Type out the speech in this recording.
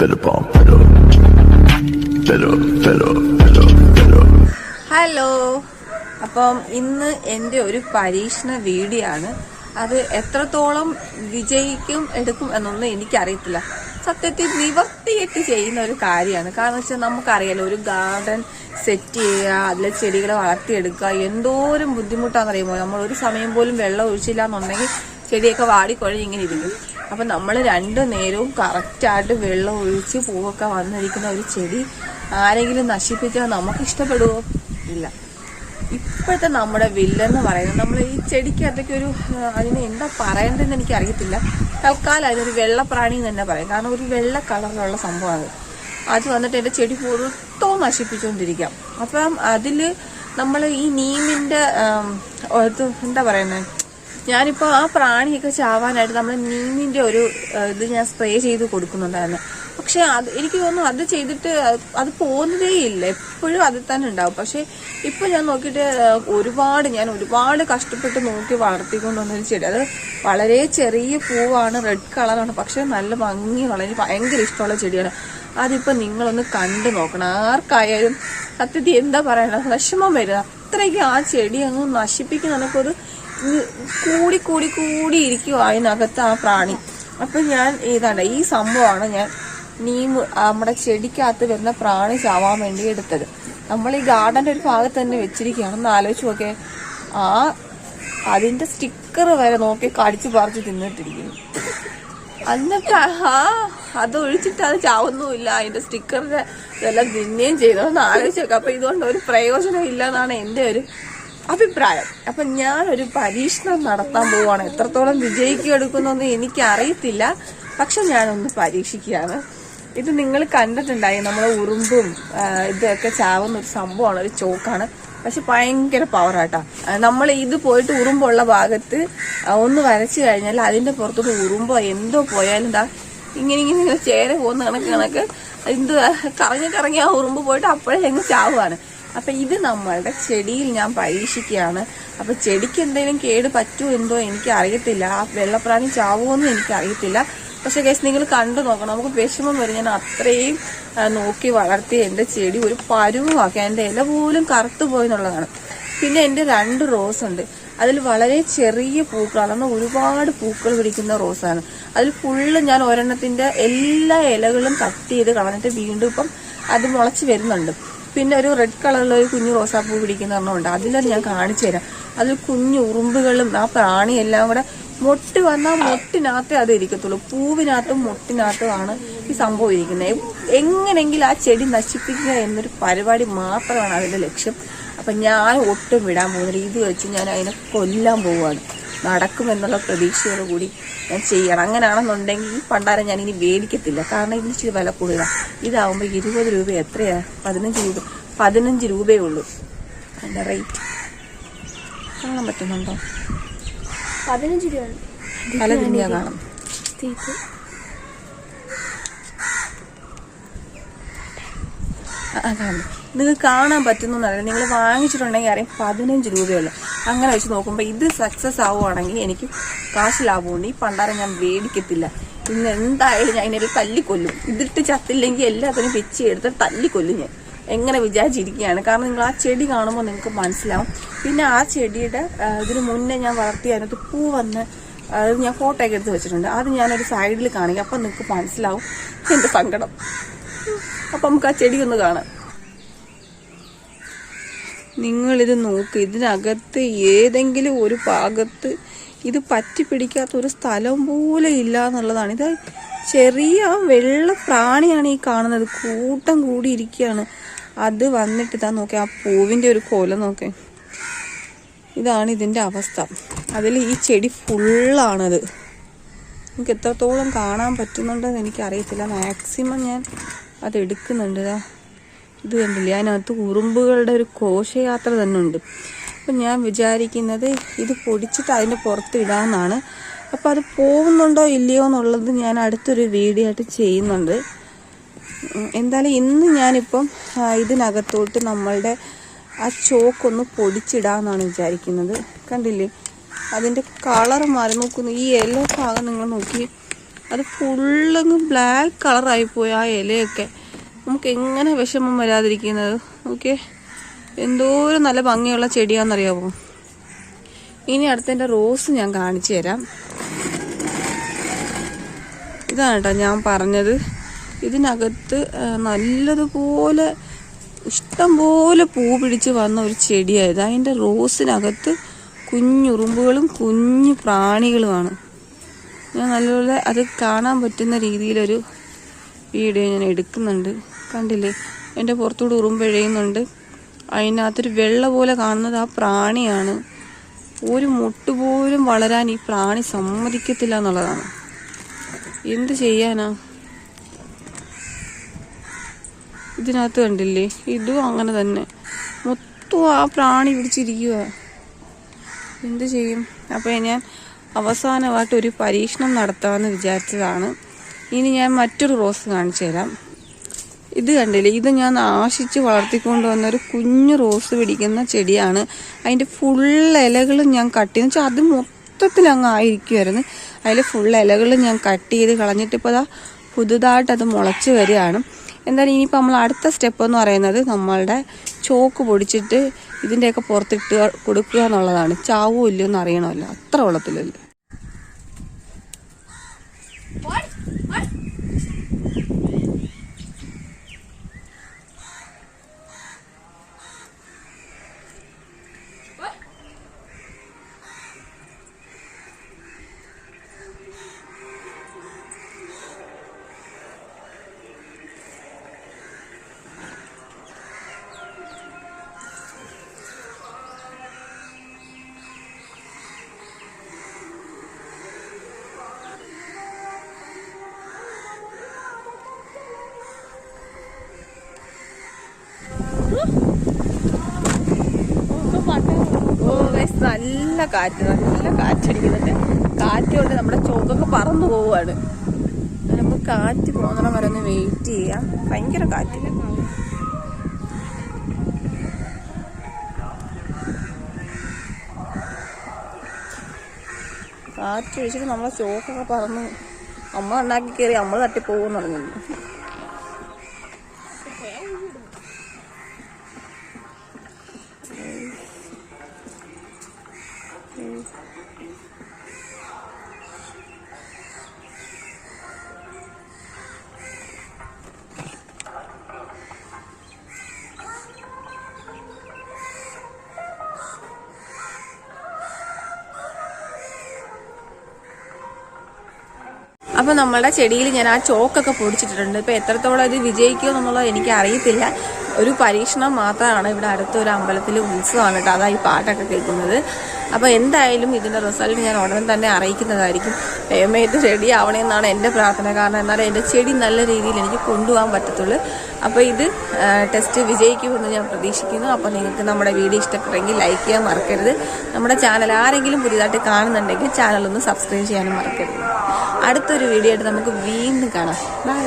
Hello, അപ്പം ഇന്ന് എൻ്റെ ഒരു പരീക്ഷണ വീഡിയോ ആണ്. അത് എത്രത്തോളം വിജയിക്കും എടുക്കും എന്നൊന്നും എനിക്കറിയത്തില്ല. സത്യത്തിൽ നിവർത്തിയിട്ട് ചെയ്യുന്ന ഒരു കാര്യമാണ്. കാരണം വെച്ചാൽ നമുക്കറിയാലോ, ഒരു ഗാർഡൻ സെറ്റ് ചെയ്യുക, അതിലെ ചെടികളെ വളർത്തിയെടുക്കുക എന്തോരം ബുദ്ധിമുട്ടാണെന്നറിയുമോ. നമ്മൾ ഒരു സമയം പോലും വെള്ളം ഒഴിച്ചില്ല എന്നുണ്ടെങ്കിൽ ചെടിയൊക്കെ വാടിക്കൊഴഞ്ഞ് ഇങ്ങനെ ഇരിക്കും. അപ്പം നമ്മൾ രണ്ടു നേരവും കറക്റ്റായിട്ട് വെള്ളം ഒഴിച്ച് പൂവൊക്കെ വന്നിരിക്കുന്ന ഒരു ചെടി ആരെങ്കിലും നശിപ്പിച്ചാൽ നമുക്ക് ഇഷ്ടപ്പെടുവോ? ഇല്ല. ഇപ്പോഴത്തെ നമ്മുടെ വില്ലെന്ന് പറയുന്നത്, നമ്മൾ ഈ ചെടിക്കകത്തൊക്കെ ഒരു അതിന് എന്താ പറയേണ്ടതെന്ന് എനിക്ക് അറിയത്തില്ല. തൽക്കാലം അതിനൊരു വെള്ളപ്രാണി എന്ന് തന്നെ പറയും. കാരണം ഒരു വെള്ള കളറിലുള്ള സംഭവമാണ് അത് വന്നിട്ട് എൻ്റെ ചെടി പുറത്തോ നശിപ്പിച്ചുകൊണ്ടിരിക്കാം. അപ്പം അതിൽ നമ്മൾ ഈ നീമിൻ്റെ എന്താ പറയുന്നത്, ഞാനിപ്പോൾ ആ പ്രാണിയൊക്കെ ചാവാനായിട്ട് നമ്മൾ നീമിൻ്റെ ഒരു ഇത് ഞാൻ സ്പ്രേ ചെയ്ത് കൊടുക്കുന്നുണ്ടായിരുന്നു. പക്ഷെ അത് എനിക്ക് തോന്നുന്നു അത് ചെയ്തിട്ട് അത് പോകുന്നതേ ഇല്ല, എപ്പോഴും അതിൽ തന്നെ ഉണ്ടാവും. പക്ഷെ ഇപ്പൊ ഞാൻ നോക്കിയിട്ട് ഞാൻ ഒരുപാട് കഷ്ടപ്പെട്ട് നോക്കി വളർത്തിക്കൊണ്ടുവന്നൊരു ചെടി. അത് വളരെ ചെറിയ പൂവാണ്, റെഡ് കളറാണ്, പക്ഷെ നല്ല ഭംഗിയുള്ള, എനിക്ക് ഭയങ്കര ഇഷ്ടമുള്ള ചെടിയാണ്. അതിപ്പോ നിങ്ങളൊന്ന് കണ്ടു നോക്കണം. ആർക്കായാലും സത്യത്തിൽ എന്താ പറയണത്, വിഷമം വരിക അത്രയ്ക്ക് ആ ചെടി അങ്ങ് നശിപ്പിക്കുന്ന നമുക്കൊരു കൂടി കൂടി കൂടി ഇരിക്കും അതിനകത്ത് ആ പ്രാണി. അപ്പൊ ഞാൻ ഏതാണ്ട് ഈ സംഭവമാണ് ഞാൻ നമ്മുടെ ചെടിക്കകത്ത് വരുന്ന പ്രാണി ചാവാൻ വേണ്ടി എടുത്തത്. നമ്മൾ ഈ ഗാർഡന്റെ ഒരു ഭാഗത്ത് തന്നെ വെച്ചിരിക്കുകയാണെന്ന് ആലോചിച്ച് നോക്കെ. അതിന്റെ സ്റ്റിക്കർ വരെ നോക്കി കടിച്ചു പറിച്ച് തിന്നിട്ടിരിക്കുന്നു. എന്നിട്ട് അത് ഒഴിച്ചിട്ട് അത് ചാവുന്നുമില്ല, അതിന്റെ സ്റ്റിക്കറിന്റെ ഇതെല്ലാം തിന്നുകയും ചെയ്തോന്ന് ആലോചിച്ച് നോക്കാം. അപ്പൊ ഇതുകൊണ്ട് ഒരു പ്രയോജനം ഇല്ല എന്നാണ് എൻ്റെ ഒരു അഭിപ്രായം. അപ്പൊ ഞാനൊരു പരീക്ഷണം നടത്താൻ പോവാണ്. എത്രത്തോളം വിജയിക്കും എടുക്കുന്നൊന്നും എനിക്ക് അറിയത്തില്ല, പക്ഷെ ഞാനൊന്ന് പരീക്ഷിക്കുകയാണ്. ഇത് നിങ്ങൾ കണ്ടിട്ടുണ്ടായി, നമ്മളെ ഉറുമ്പും ഇതൊക്കെ ചാവുന്ന ഒരു സംഭവമാണ്, ഒരു ചോക്കാണ്. പക്ഷെ ഭയങ്കര പവറാട്ടാ. നമ്മൾ ഇത് പോയിട്ട് ഉറുമ്പുള്ള ഭാഗത്ത് ഒന്ന് വരച്ചു കഴിഞ്ഞാൽ അതിന്റെ പുറത്തോട്ട് ഉറുമ്പോ എന്തോ പോയാലും എന്താ ഇങ്ങനെ ചേര പോകുന്ന കണക്ക് എന്ത് കറങ്ങി ആ ഉറുമ്പ് പോയിട്ട് അപ്പോഴേ ഞങ്ങൾ ചാവുകയാണ്. അപ്പൊ ഇത് നമ്മളുടെ ചെടിയിൽ ഞാൻ പരീക്ഷിക്കുകയാണ്. അപ്പൊ ചെടിക്ക് എന്തെങ്കിലും കേട് പറ്റുമോ എന്തോ എനിക്ക് അറിയത്തില്ല, ആ വെള്ളപ്രാണി ചാവുമോന്നും എനിക്ക് അറിയത്തില്ല. പക്ഷെ കേസ് നിങ്ങൾ കണ്ടു നോക്കണം, നമുക്ക് വിഷമം വരും. ഞാൻ അത്രയും നോക്കി വളർത്തി എൻ്റെ ചെടി ഒരു പരുവാക്കി, എൻ്റെ ഇല പോലും കറുത്തു പോയി എന്നുള്ളതാണ്. പിന്നെ എൻ്റെ 2 റോസ് ഉണ്ട്. അതിൽ വളരെ ചെറിയ പൂക്കളാണ്, എന്നാൽ ഒരുപാട് പൂക്കൾ പിടിക്കുന്ന റോസാണ്. അതിൽ ഫുള്ള് ഞാൻ ഒരെണ്ണത്തിന്റെ എല്ലാ ഇലകളും കട്ട് ചെയ്ത് കളഞ്ഞിട്ട് വീണ്ടും ഇപ്പം അത് മുളച്ച് വരുന്നുണ്ട്. പിന്നെ ഒരു റെഡ് കളറിലുള്ള ഒരു കുഞ്ഞു റോസാപ്പൂ പിടിക്കുന്ന ഒരെണ്ണമുണ്ട്. അതിലത് ഞാൻ കാണിച്ചു തരാം. അതിൽ കുഞ്ഞു ഉറുമ്പുകളും ആ പ്രാണി എല്ലാം കൂടെ മൊട്ട് വന്നാൽ മൊട്ടിനകത്തേ അത് ഇരിക്കത്തുള്ളൂ. പൂവിനകത്തും മൊട്ടിനകത്തുമാണ് ഈ സംഭവം ഇരിക്കുന്നത്. എങ്ങനെങ്കിലും ആ ചെടി നശിപ്പിക്കുക എന്നൊരു പരിപാടി മാത്രമാണ് അതിന്റെ ലക്ഷ്യം. അപ്പൊ ഞാൻ ഒട്ടും വിടാൻ പോകുന്നില്ല. ഇത് വെച്ച് ഞാൻ അതിനെ കൊല്ലാൻ പോവുകയാണ്. നടക്കുമെന്നുള്ള പ്രതീക്ഷയോട് കൂടി ഞാൻ ചെയ്യണം. അങ്ങനെയാണെന്നുണ്ടെങ്കിൽ ഈ പണ്ടാരം ഞാൻ ഇനി മേടിക്കത്തില്ല. കാരണം ഇതിന് ഇച്ചിരി വില കൂടുതലാണ്. ഇതാവുമ്പോൾ 20 രൂപ, എത്രയാ 15 രൂപയേ ഉള്ളൂ അതിന്റെ റേറ്റ്. കാണാൻ പറ്റുന്നുണ്ടോ? 15 രൂപ പല ദുനിയ കാണും. നിങ്ങൾക്ക് കാണാൻ പറ്റുന്നല്ല, നിങ്ങൾ വാങ്ങിച്ചിട്ടുണ്ടെങ്കിൽ അറിയാം 15 രൂപയുള്ളൂ. അങ്ങനെ വെച്ച് നോക്കുമ്പോൾ ഇത് സക്സസ് ആവുകയാണെങ്കിൽ എനിക്ക് കാശ് ലാഭമുണ്ട്. ഈ പണ്ടാരം ഞാൻ മേടിക്കത്തില്ല. ഇന്ന് എന്തായാലും ഞാൻ ഇതിനെ തല്ലിക്കൊല്ലും. ഇതിട്ട് ചത്തില്ലെങ്കിൽ എല്ലാത്തിനും പിച്ചി എടുത്ത് തല്ലിക്കൊല്ലും ഞാൻ. എങ്ങനെ വിചാരിച്ചിരിക്കുകയാണ്. കാരണം നിങ്ങൾ ആ ചെടി കാണുമ്പോൾ നിങ്ങൾക്ക് മനസ്സിലാവും. പിന്നെ ആ ചെടിയുടെ ഇതിന് മുന്നേ ഞാൻ വളർത്തി അതിനകത്ത് പൂ വന്ന് അത് ഞാൻ ഫോട്ടോ ഒക്കെ എടുത്ത് വെച്ചിട്ടുണ്ട്. അത് ഞാനൊരു സൈഡിൽ കാണിക്കാം. അപ്പം നിങ്ങൾക്ക് മനസ്സിലാവും എൻ്റെ സങ്കടം. അപ്പം നമുക്ക് ആ ചെടി ഒന്ന് കാണാം. നിങ്ങളിത് നോക്ക്, ഇതിനകത്ത് ഏതെങ്കിലും ഒരു ഭാഗത്ത് ഇത് പറ്റി പിടിക്കാത്ത ഒരു സ്ഥലം പോലെ ഇല്ല എന്നുള്ളതാണ്. ഇത് ചെറിയ വെള്ള പ്രാണിയാണ് ഈ കാണുന്നത്, കൂട്ടം കൂടി ഇരിക്കുകയാണ്. അത് വന്നിട്ട് ഇതാ നോക്കി, ആ പൂവിൻ്റെ ഒരു കോലം നോക്കേ. ഇതാണ് ഇതിൻ്റെ അവസ്ഥ. അതിൽ ഈ ചെടി ഫുള്ളാണത്. എനിക്ക് എത്രത്തോളം കാണാൻ പറ്റുന്നുണ്ടെന്ന് എനിക്കറിയത്തില്ല. മാക്സിമം ഞാൻ അത് എടുക്കുന്നുണ്ട്. ഇത് കണ്ടില്ലേ, അതിനകത്ത് ഉറുമ്പുകളുടെ ഒരു ഘോഷയാത്ര തന്നെ ഉണ്ട്. അപ്പം ഞാൻ വിചാരിക്കുന്നത് ഇത് പൊടിച്ചിട്ട് അതിൻ്റെ പുറത്ത് ഇടാമെന്നാണ്. അപ്പം അത് പോകുന്നുണ്ടോ ഇല്ലയോ എന്നുള്ളത് ഞാൻ അടുത്തൊരു വീഡിയോ ആയിട്ട് ചെയ്യുന്നുണ്ട്. എന്തായാലും ഇന്ന് ഞാനിപ്പം ഇതിനകത്തോട്ട് നമ്മളുടെ ആ ചോക്കൊന്ന് പൊടിച്ചിടാമെന്നാണ് വിചാരിക്കുന്നത്. കണ്ടില്ലേ, അതിൻ്റെ കളർ മാറി നോക്കുന്നു. ഈ യെല്ലോ ഭാഗം നിങ്ങൾ നോക്കി, അത് ഫുള്ളങ്ങ് ബ്ലാക്ക് കളറായിപ്പോയി ആ ഇലയൊക്കെ. നമുക്ക് എങ്ങനെ വിഷമം വരാതിരിക്കുന്നത്? ഓക്കെ, എന്തോരം നല്ല ഭംഗിയുള്ള ചെടിയാണെന്നറിയാമോ. ഇനി അടുത്തതിൻ്റെ റോസ് ഞാൻ കാണിച്ചു തരാം. ഇതാണ് കേട്ടോ ഞാൻ പറഞ്ഞത്. ഇതിനകത്ത് നല്ലതുപോലെ ഇഷ്ടംപോലെ പൂ പിടിച്ച് വന്ന ഒരു ചെടിയായത്. അതിൻ്റെ റോസിനകത്ത് കുഞ്ഞുറുമ്പുകളും കുഞ്ഞു പ്രാണികളുമാണ്. ഞാൻ നല്ലപോലെ അത് കാണാൻ പറ്റുന്ന രീതിയിലൊരു വീഡിയോ ഞാൻ എടുക്കുന്നുണ്ട്. കണ്ടില്ലേ, എൻ്റെ പുറത്തൂടെ ഉറുമ്പ് എഴയുന്നുണ്ട്. അതിനകത്തൊരു വെള്ള പോലെ കാണുന്നത് ആ പ്രാണിയാണ്. ഒരു മുട്ടുപോലും വളരാൻ ഈ പ്രാണി സമ്മതിക്കത്തില്ല എന്നുള്ളതാണ്. എന്ത് ചെയ്യാനാ? ഇതിനകത്ത് കണ്ടില്ലേ, ഇതും അങ്ങനെ തന്നെ മൊത്തം ആ പ്രാണി പിടിച്ചിരിക്കുക. എന്ത് ചെയ്യും? അപ്പോൾ ഞാൻ അവസാനമായിട്ട് ഒരു പരീക്ഷണം നടത്താമെന്ന് വിചാരിച്ചതാണ്. ഇനി ഞാൻ മറ്റൊരു റോസ് കാണിച്ചു തരാം. ഇത് കണ്ടില്ലേ, ഇത് ഞാൻ ആശിച്ച് വളർത്തിക്കൊണ്ട് വന്നൊരു കുഞ്ഞു റോസ് പിടിക്കുന്ന ചെടിയാണ്. അതിൻ്റെ ഫുൾ ഇലകളും ഞാൻ കട്ട് ചെയ്ത് വെച്ചാൽ അത് മൊത്തത്തിൽ അങ്ങ് ആയിരിക്കുമായിരുന്നു. അതിൽ ഫുൾ ഇലകളും ഞാൻ കട്ട് ചെയ്ത് കളഞ്ഞിട്ടിപ്പോൾ അതാ പുതുതായിട്ട് അത് മുളച്ച് വരികയാണ്. എന്തായാലും ഇനിയിപ്പോൾ നമ്മൾ അടുത്ത സ്റ്റെപ്പ് എന്ന് പറയുന്നത് നമ്മളുടെ ചോക്ക് പൊടിച്ചിട്ട് ഇതിൻ്റെയൊക്കെ പുറത്തിട്ട് കൊടുക്കുക എന്നുള്ളതാണ്. ചാവോ ഇല്ലയോ എന്ന് അറിയണമല്ലോ, അത്ര വെള്ളത്തിലല്ലേ. നല്ല കാറ്റടിക്കുന്നുണ്ട്. കാറ്റ് കൊണ്ട് നമ്മുടെ ചോക്കൊക്കെ പറന്നു പോവുകയാണ്. നമുക്ക് കാറ്റ് പോകുന്ന വരെ ഒന്ന് വെയിറ്റ് ചെയ്യാം. ഭയങ്കര കാറ്റ്. കാറ്റടിച്ചിട്ട് നമ്മളെ ചോക്കൊക്കെ പറന്ന് അമ്മ ഉണ്ടാക്കി കയറി നമ്മൾ തട്ടിപ്പോകുമെന്ന് പറഞ്ഞു. അപ്പോൾ നമ്മളുടെ ചെടിയിൽ ഞാൻ ആ ചോക്കൊക്കെ പൊടിച്ചിട്ടുണ്ട്. ഇപ്പോൾ എത്രത്തോളം ഇത് വിജയിക്കുമോ എന്നുള്ളത് എനിക്ക് അറിയത്തില്ല. ഒരു പരീക്ഷണം മാത്രമാണ്. ഇവിടെ അടുത്തൊരു അമ്പലത്തിൽ ഉത്സവമാണ് കേട്ടോ, അതാ ഈ പാട്ടൊക്കെ കേൾക്കുന്നത്. അപ്പോൾ എന്തായാലും ഇതിൻ്റെ റിസൾട്ട് ഞാൻ ഉടനെ തന്നെ അറിയിക്കുന്നതായിരിക്കും. ഇത് റെഡി ആവണമെന്നാണ് എൻ്റെ പ്രാർത്ഥന. കാരണം എന്നാലും എൻ്റെ ചെടി നല്ല രീതിയിൽ എനിക്ക് കൊണ്ടുപോകാൻ പറ്റത്തുള്ളൂ. അപ്പോൾ ഇത് ടെസ്റ്റ് വിജയിക്കുമെന്ന് ഞാൻ പ്രതീക്ഷിക്കുന്നു. അപ്പോൾ നിങ്ങൾക്ക് നമ്മുടെ വീഡിയോ ഇഷ്ടപ്പെട്ടെങ്കിൽ ലൈക്ക് ചെയ്യാൻ മറക്കരുത്. നമ്മുടെ ചാനൽ ആരെങ്കിലും പുതിയതായിട്ട് കാണുന്നുണ്ടെങ്കിൽ ചാനലൊന്ന് സബ്സ്ക്രൈബ് ചെയ്യാനും മറക്കരുത്. അടുത്തൊരു വീഡിയോ ആയിട്ട് നമുക്ക് വീണ്ടും കാണാം. ബൈ.